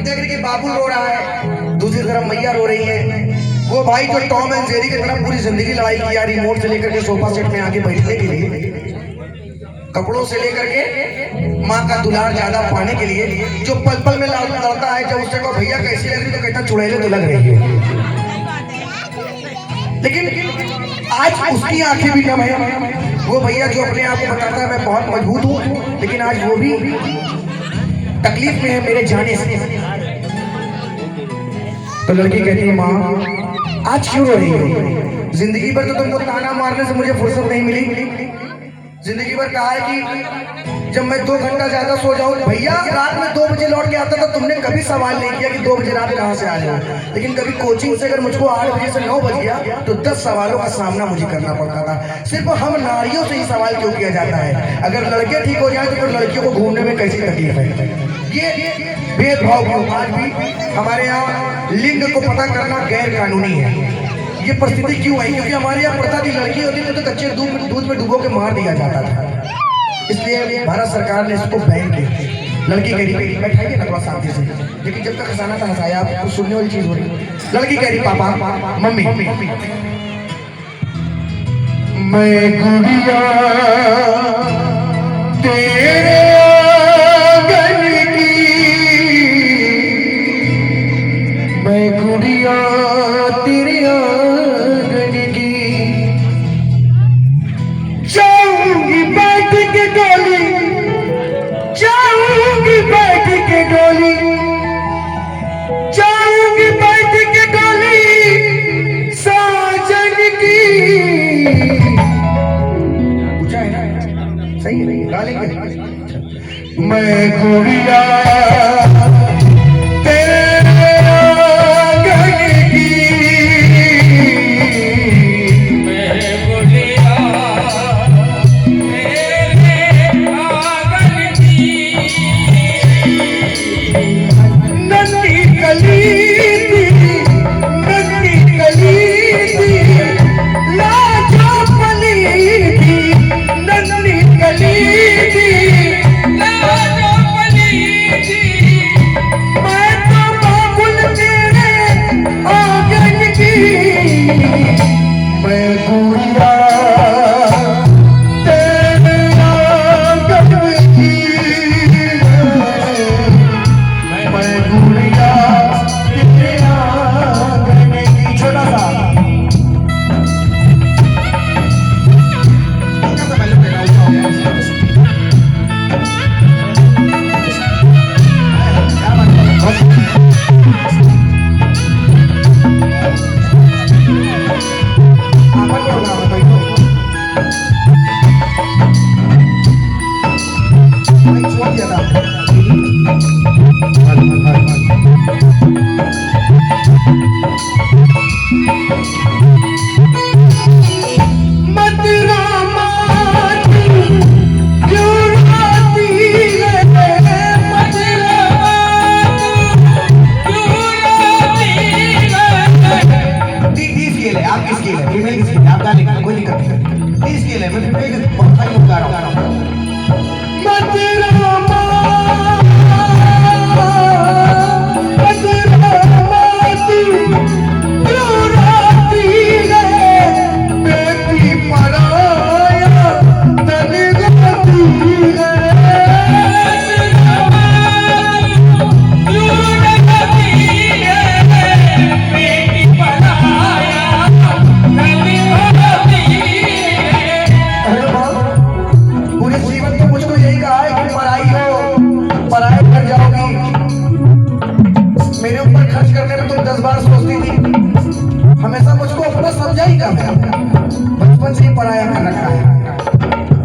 देख रही कि बाबुल रो रहा है, दूसरी तरफ मैया रो रही है। वो भाई जो टॉम एंड जेरी की तरह पूरी जिंदगी लड़ाई किया, रिमोट से लेकर के सोफा सेट में आके बैठने के लिए, कपड़ों से लेकर के माँ का दुलार ज्यादा पाने के लिए, जो पल पल में लड़ता है। जब उससे को भैया कैसी लग रही तो कहता चुड़ैले तो लग रही है। लेकिन आज उसकी आंखें भी नम है। वो भैया जो अपने आप को बताता है मैं बहुत मजबूत हूँ, लेकिन आज वो भी तकलीफ में है मेरे जाने से। तो लड़की कहती है माँ आज क्यों रो रही हो? जिंदगी भर तो तुमको ताना मारने से मुझे फुर्सत नहीं मिली। जिंदगी भर कहा है कि जब मैं 2 घंटा ज्यादा सो जाऊं, भैया रात में 2 बजे लौट के आता था, तुमने कभी सवाल नहीं किया कि 2 बजे रात कहाँ से आ जाऊं। लेकिन कभी कोचिंग से अगर मुझको 8 बजे से 9 बज गया तो 10 सवालों का सामना मुझे करना पड़ता था। सिर्फ हम नारियों से ही सवाल क्यों किया जाता है? अगर लड़के ठीक हो जाए तो फिर लड़कियों को घूमने में कैसी तकलीफ है? ये भेदभाव क्यों? आज भी हमारे यहाँ लिंग को पता करना गैर कानूनी है। ये परिस्थिति क्यों है? क्योंकि हमारे यहाँ प्रथा की लड़की होती थी तो कच्चे दूध में डुबो के मार दिया जाता था। इसलिए भारत सरकार ने इसको बैन किया। लड़की कह रही बैठाइए ना थोड़ा शांति से, लेकिन जब तक हंसाना था हंसाया, आप कुछ सुनने वाली चीज हो रही। लड़की कह रही पापा मम्मी मैं गुड़िया तेरे आंगन की, मैं गुड़िया तेरे आंगन की, जाऊंगी बैठ के डोली, जाऊंगी बैठ के डोली, जाऊंगी बैठ के डोली साजन की। पूछा है ना? सही है, गा लेंगे। मैं गुड़िया बचपन से ही पढ़ाया कर रखा है।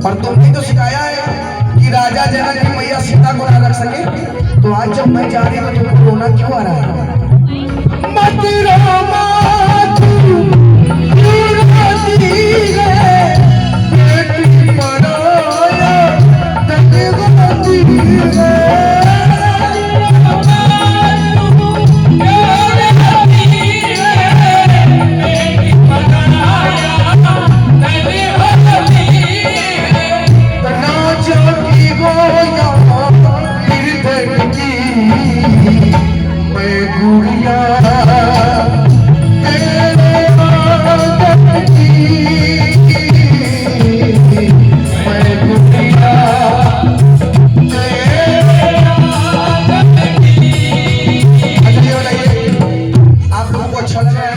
और तुमने तो सिखाया है कि राजा जनक की मैया सीता को ना रख सके, तो आज जब मैं जा रही हूँ तो तुमको रोना क्यों आ रहा है? मत रो माँ तू, बेटी पराया दगवाती है। मैं गुड़िया तेरे आदत की, मैं गुड़िया तेरे आदत की। अच्छा ये बताइए, आप लोगों को अच्छा लग रहा है?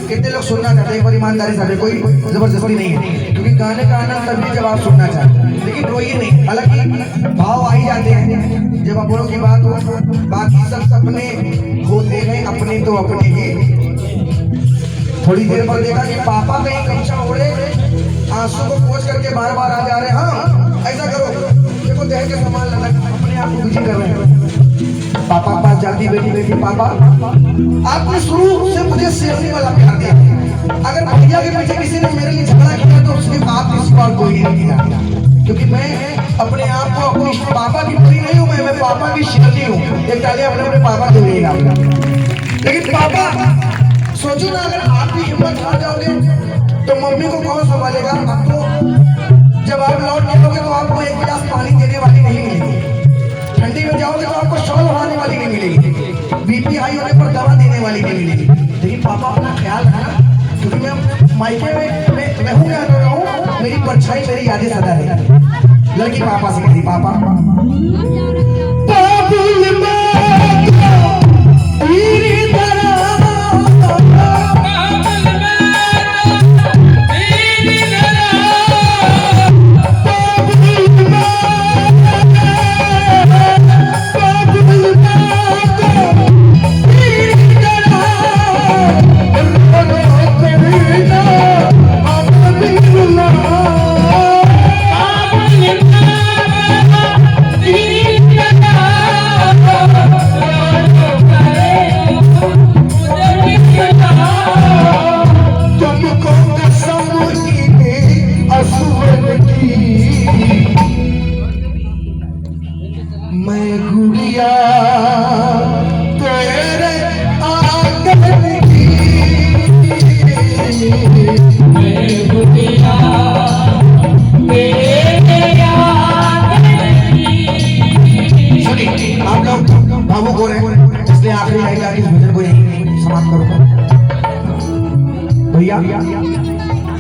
कितने लोग सुनना चाहते हैं? एक बार ईमानदारी से, कोई जबरदस्ती नहीं है, क्योंकि गाने का आनंद तभी जब आप सुनना चाहते हैं, लेकिन रोइए नहीं। हालांकि भाव आ ही जाते हैं जब अपनों की बात हो, बाकी सब सपने होते हैं अपने तो अपने ही। थोड़ी देर बाद देखा कि पापा कहीं कक्षा ओढ़े आंसू को पोंछ करके बार बार आ जा रहे हैं। हाँ ऐसा करो, देखो देह के समान लगा अपने आप को बिजी कर रहे हैं। पापा पास जाती बेटी, बेटी पापा आपने शुरू से मुझे शेरनी वाला प्यार दिया, अगर भैया के पीछे किसी ने मेरे लिए झगड़ा किया तो उसके बाप किसी बात कोई नहीं किया, क्योंकि मैं अपने आप को अपनी पापा की परी नहीं हूँ, मैं पापा की शेरनी हूँ। एक ताली अपने अपने पापा को देगा। लेकिन पापा सोचो ना, अगर आप भी हिम्मत हार जाओगे तो मम्मी को कौन संभालेगा? अब तो जब आप लौट के आओगे तो आपको एक गिलास पानी देने वाली नहीं मिलेगी, ठंडी में जाओगे तो आपको शॉल उड़ाने वाली नहीं मिलेगी, बीपी हाई होने पर दवा देने वाली नहीं मिलेगी। लेकिन पापा अपना ख्याल रखना, क्योंकि मैं मायके में रहूँ या न रहूँ, मेरी परछाई मेरी यादें सदा रहेगी। लड़की पापा से कहती, पापा भैया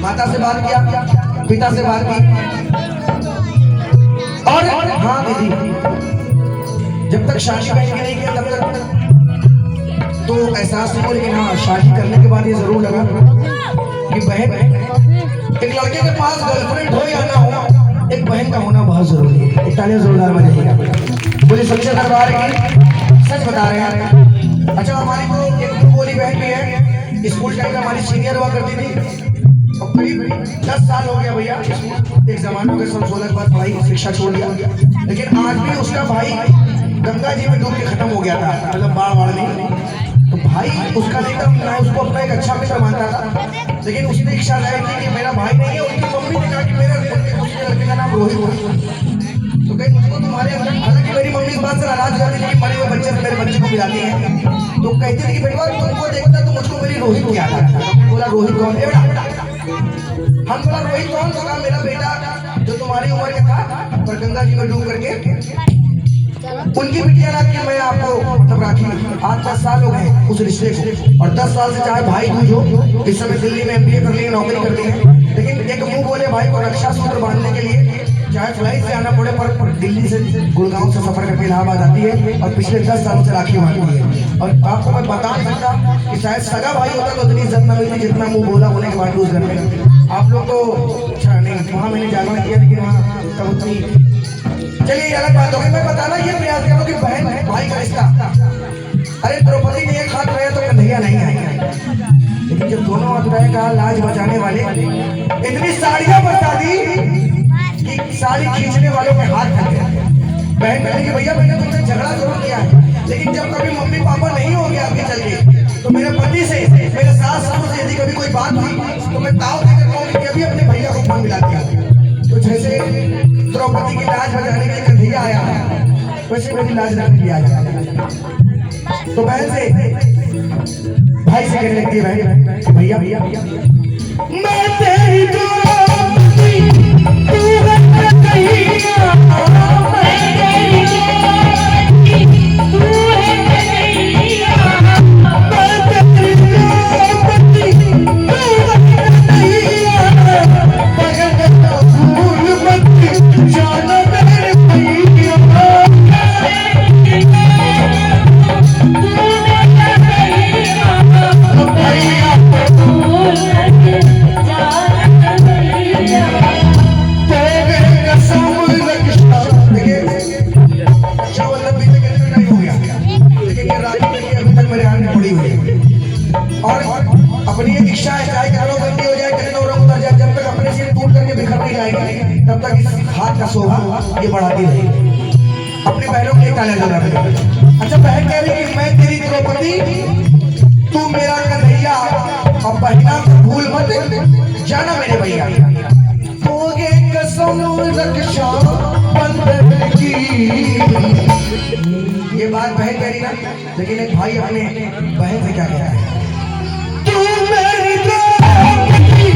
माता से बात किया, पिता से बात की, और हाँ दीदी जब तक शादी कहीं नहीं किया तब तक तो एहसास नहीं हो, लेकिन हाँ शादी करने के बाद ये जरूर लगा कि बहन, एक लड़के के पास गर्लफ्रेंड हो या ना हो, एक बहन का होना बहुत जरूरी है। एक तालियां जोरदार बजाइएगा। बोले सच्चे दरबार की, सच बता रहे हैं। अच्छा हमारी तो एक बोली बहन भी है, स्कूल टाइम में हमारी सीनियर हुआ करती थी, और करीब 10 साल हो गया भैया। एक जमाना के सन 16 के बाद पढ़ाई शिक्षा छोड़ दिया, लेकिन आज भी उसका भाई गंगा जी में डूब के खत्म हो गया था, मतलब बाढ़ नहीं। तो भाई उसका नहीं था, मैं उसको अपना एक अच्छा मित्र मानता था, लेकिन उसने इच्छा जाहिर की कि मेरा भाई नहीं है। उसकी मम्मी ने कहा कि मेरे लड़के का नाम रोहित है, तो कहीं मुझको तुम्हारे अंदर, हालांकि मेरी मम्मी इस बात से नाराज हो जाती थी कि मरे हुए बच्चे से मेरे बच्चे को मिलाती है, तो कहती थी कि बेटा तुमको देखता तो मुझको मेरी रोहित की याद आता है। बोला रोहित कौन है बेटा? हम बोला रोहित कौन? तो कहा मेरा बेटा जो तुम्हारी उम्र का था पर गंगा जी में डूब करके उनकी बिटिया ना कि मैं आपको मतलब राखी। आज 10 साल हो गए उस रिश्ते को, और 10 साल से चाहे भाई दूज हो, इस समय दिल्ली में MBA कर लिए, नौकरी कर ली है, लेकिन एक मुंह बोले भाई को रक्षा सूत्र बांधने के लिए चाहे फ्लाइट से आना पड़े, पर दिल्ली से गुड़गांव से सफर करके इलाहाबाद आती है, और पिछले 10 सालों से राखी बांधती है। और आपको मैं बता नहीं सकता कि शायद सगा भाई होता तो इतनी इज्जत न मिलती जितना मुंह बोला होने के बाद यूज करने। आप लोग तो अच्छा नहीं, वहाँ मैंने जागरण किया, लेकिन वहाँ तब उतनी, चलिए अलग बात होगी। मैं बताना ये प्रयास करूँ कि बहन भाई का रिश्ता, अरे द्रौपदी ने एक हाथ रहे तो कन्हैया नहीं आएगा, लेकिन जब दोनों हाथ रहे का लाज बचाने वाले इतनी साड़ियां बता दी कि साड़ी खींचने वालों के हाथ थक गए। बहन कहने की भैया मैंने तुमसे झगड़ा जरूर किया है, लेकिन जब कभी मम्मी पापा नहीं होंगे आगे चल के, तो मेरे पति से, मेरे सास ससुर से यदि कभी कोई बात हुई तो मैं ताव देकर कहूँगी कि अभी अपने भैया को फोन मिला दिया। तो जैसे द्रौपदी की लाज बचाने के कन्हैया आया, वैसे मेरी लाज रख लिया जाए। तो बहन से भाई से कहने लगती है, भैया भैया मैं तेरी लेकिन राजी नहीं है, अभी तक मेरे हाथ में पड़ी हुई है। और अपनी एक इच्छा है, चाहे करोड़ बंदी हो जाए, कितने और उतर जाए, जब तक अपने से टूट करके बिखर नहीं जाएगी तब तक इस हाथ का शोभा ये बढ़ाती रहेगी। अपनी बहनों के लिए तालियां बजा रहे हैं। अच्छा, बहन कह रही कि मैं तेरी द्रौपदी, तू मेरा कन्हैया, और बहिना भूल मत जाना मेरे भैया। तोगे कसम रक्षा बंधन की, ये बात बहन कह रही ना, लेकिन एक भाई अपने बहन से क्या कह रहा है? तू मेरी द्रौपदी,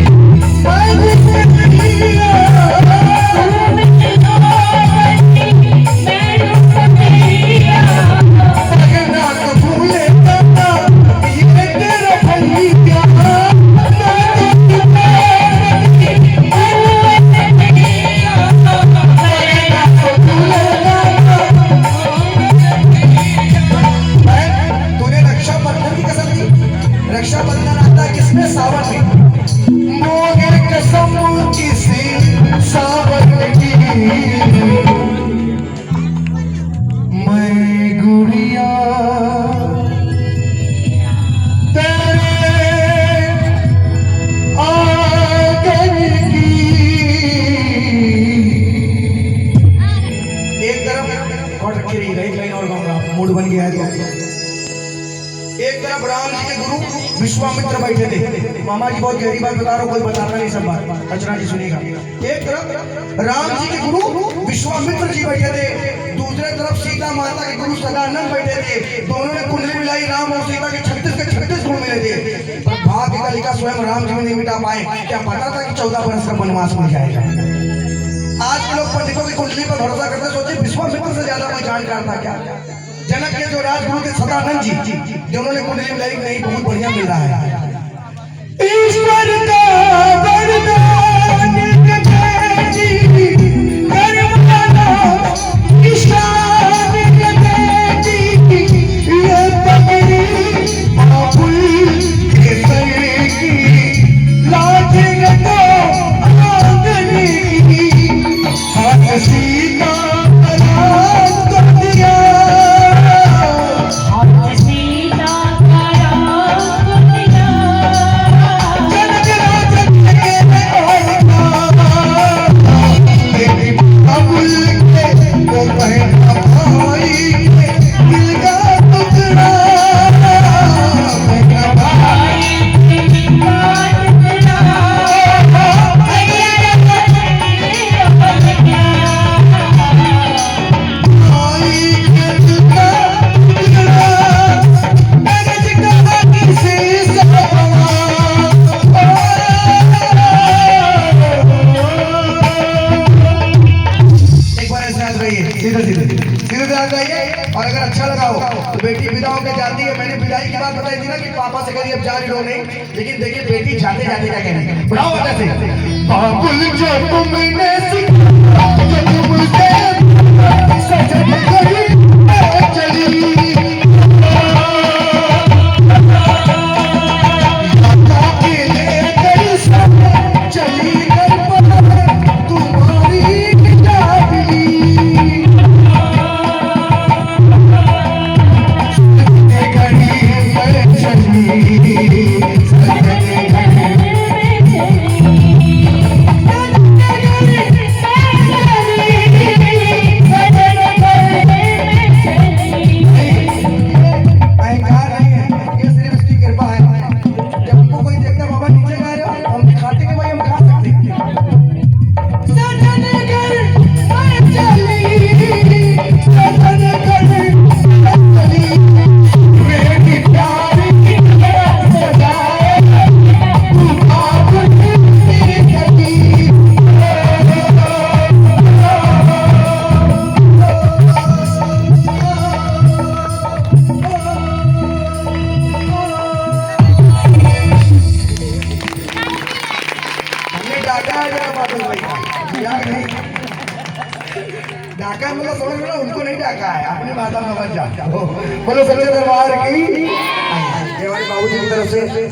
रक्षाबंधन आता है किसमें? सावन में। मोगे कसम किसी सावन की, मैं गुड़िया तेरे आंगन की। एक तरफ और रखी रही, एक लाइन और गाऊंगा, मूड बन गया है तो। एक तरफ राम जी के गुरु विश्वामित्र बैठे थे। मामा जी बहुत गहरी बात बता रहा हूँ, कोई बताना नहीं सब बात, अर्चना जी सुनिएगा। एक तरफ राम जी के गुरु विश्वामित्र जी बैठे थे, दूसरे तरफ सीता माता के गुरु सदानंद बैठे थे। दोनों ने कुंडली मिलाई, राम और सीता के 36 गुण मिले थे, पर भाग्य का लिखा स्वयं राम जी में नहीं मिटा पाए। क्या पता था कि 14 वर्ष का वनवास मिल जाएगा? आज के लोग पंडितों की कुंडली पर भरोसा करते, सोचे विश्वामित्र से ज्यादा कोई जानकार था क्या? जनक के जो राजगुरु थे सदानंद जी, जिन्होंने कुंडली मिलाई, नहीं बहुत बढ़िया मिल रहा है। ईश्वर का वरदान जी, करवाना ईशान जी, ये पगड़ी बाबुल के सर की, लाज तो आंगन की, हाथ सीता और अगर अच्छा लगा हो तो बेटी विदा होकर जाती है। मैंने विदाई की बात बताई थी ना कि पापा से करिए अब जा रही हो नहीं, लेकिन देखिए बेटी जाते जाते क्या कहने, बढ़ाओ वजह से बाबुल जो तुमने चली डाका मतलब समझ लो, उनको नहीं डाका है, अपनी माता में बच जाओ। बोलो सच्चे दरबार की, ये हमारे बाबूजी की तरफ से